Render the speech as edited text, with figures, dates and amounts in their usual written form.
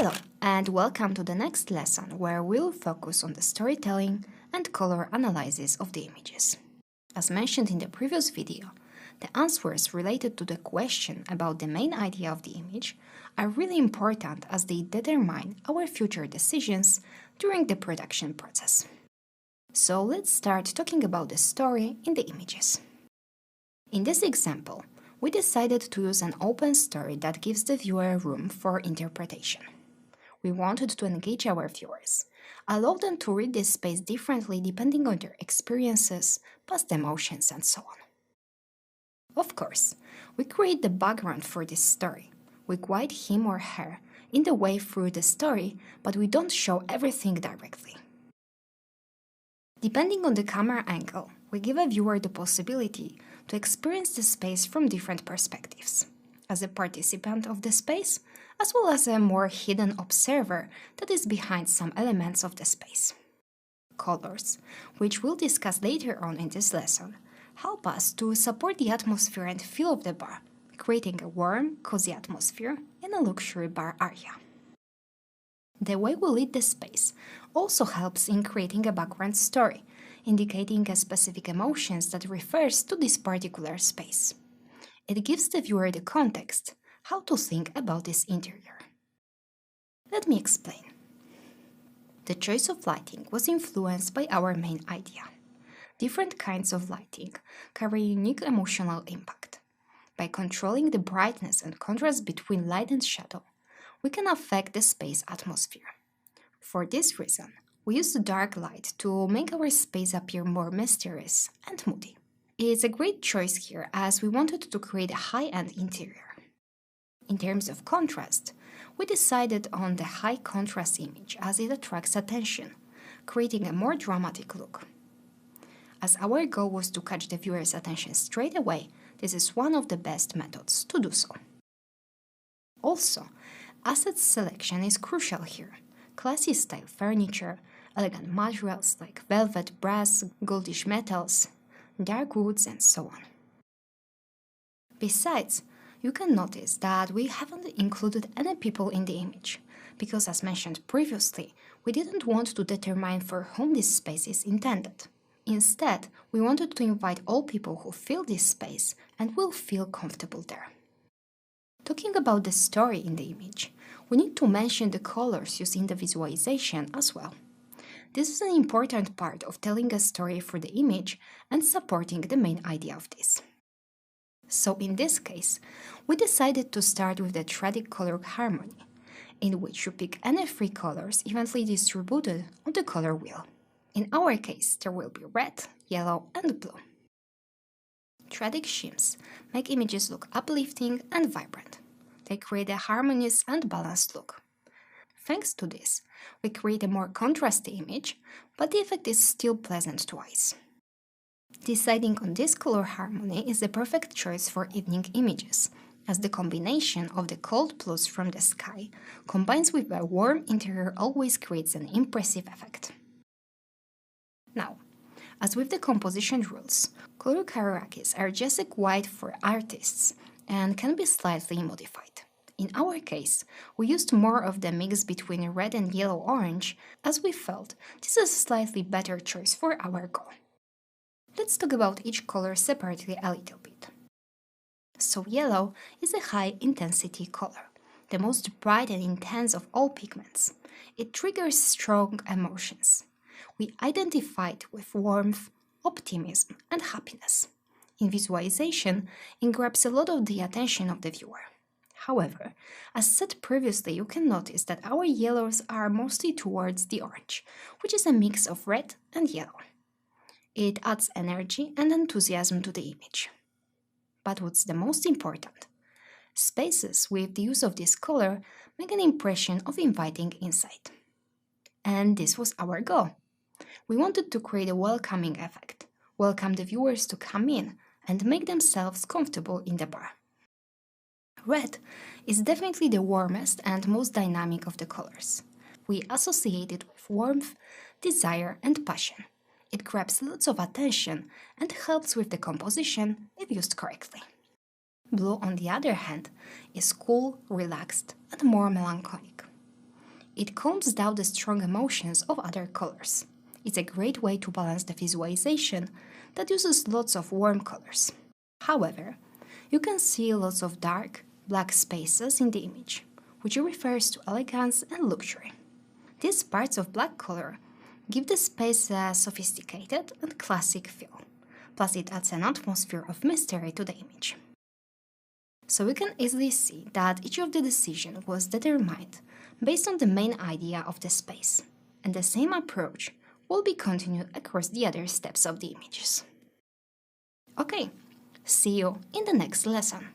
Hello, and welcome to the next lesson where we'll focus on the storytelling and color analysis of the images. As mentioned in the previous video, the answers related to the question about the main idea of the image are really important as they determine our future decisions during the production process. So let's start talking about the story in the images. In this example, we decided to use an open story that gives the viewer room for interpretation. We wanted to engage our viewers, allow them to read this space differently depending on their experiences, past emotions, and so on. Of course, we create the background for this story. We guide him or her in the way through the story, but we don't show everything directly. Depending on the camera angle, we give a viewer the possibility to experience the space from different perspectives, as a participant of the space, as well as a more hidden observer that is behind some elements of the space. Colors, which we'll discuss later on in this lesson, help us to support the atmosphere and feel of the bar, creating a warm, cozy atmosphere in a luxury bar area. The way we lead the space also helps in creating a background story, indicating a specific emotions that refers to this particular space. It gives the viewer the context, how to think about this interior. Let me explain. The choice of lighting was influenced by our main idea. Different kinds of lighting carry unique emotional impact. By controlling the brightness and contrast between light and shadow, we can affect the space atmosphere. For this reason, we use the dark light to make our space appear more mysterious and moody. It's a great choice here as we wanted to create a high-end interior. In terms of contrast, we decided on the high contrast image as it attracts attention, creating a more dramatic look. As our goal was to catch the viewer's attention straight away, this is one of the best methods to do so. Also, asset selection is crucial here. Classy style furniture, elegant materials like velvet, brass, goldish metals, dark woods, and so on. Besides, you can notice that we haven't included any people in the image, because as mentioned previously, we didn't want to determine for whom this space is intended. Instead, we wanted to invite all people who feel this space and will feel comfortable there. Talking about the story in the image, we need to mention the colors used in the visualization as well. This is an important part of telling a story through the image and supporting the main idea of this. So in this case, we decided to start with the threaded color harmony, in which you pick any three colors evenly distributed on the color wheel. In our case, there will be red, yellow, and blue. Threaded shims make images look uplifting and vibrant. They create a harmonious and balanced look. Thanks to this, we create a more contrasty image, but the effect is still pleasant to eyes. Deciding on this color harmony is the perfect choice for evening images, as the combination of the cold blues from the sky combines with a warm interior always creates an impressive effect. Now, as with the composition rules, color hierarchies are just quite for artists and can be slightly modified. In our case, we used more of the mix between red and yellow-orange as we felt this is a slightly better choice for our goal. Let's talk about each color separately a little bit. So yellow is a high-intensity color, the most bright and intense of all pigments. It triggers strong emotions. We identify it with warmth, optimism, and happiness. In visualization, it grabs a lot of the attention of the viewer. However, as said previously, you can notice that our yellows are mostly towards the orange, which is a mix of red and yellow. It adds energy and enthusiasm to the image. But what's the most important? Spaces with the use of this color make an impression of inviting insight. And this was our goal. We wanted to create a welcoming effect, welcome the viewers to come in and make themselves comfortable in the bar. Red is definitely the warmest and most dynamic of the colors. We associate it with warmth, desire, and passion. It grabs lots of attention and helps with the composition if used correctly. Blue, on the other hand, is cool, relaxed, and more melancholic. It calms down the strong emotions of other colors. It's a great way to balance the visualization that uses lots of warm colors. However, you can see lots of dark, black spaces in the image, which refers to elegance and luxury. These parts of black color give the space a sophisticated and classic feel, plus it adds an atmosphere of mystery to the image. So we can easily see that each of the decisions was determined based on the main idea of the space, and the same approach will be continued across the other steps of the images. Okay, see you in the next lesson.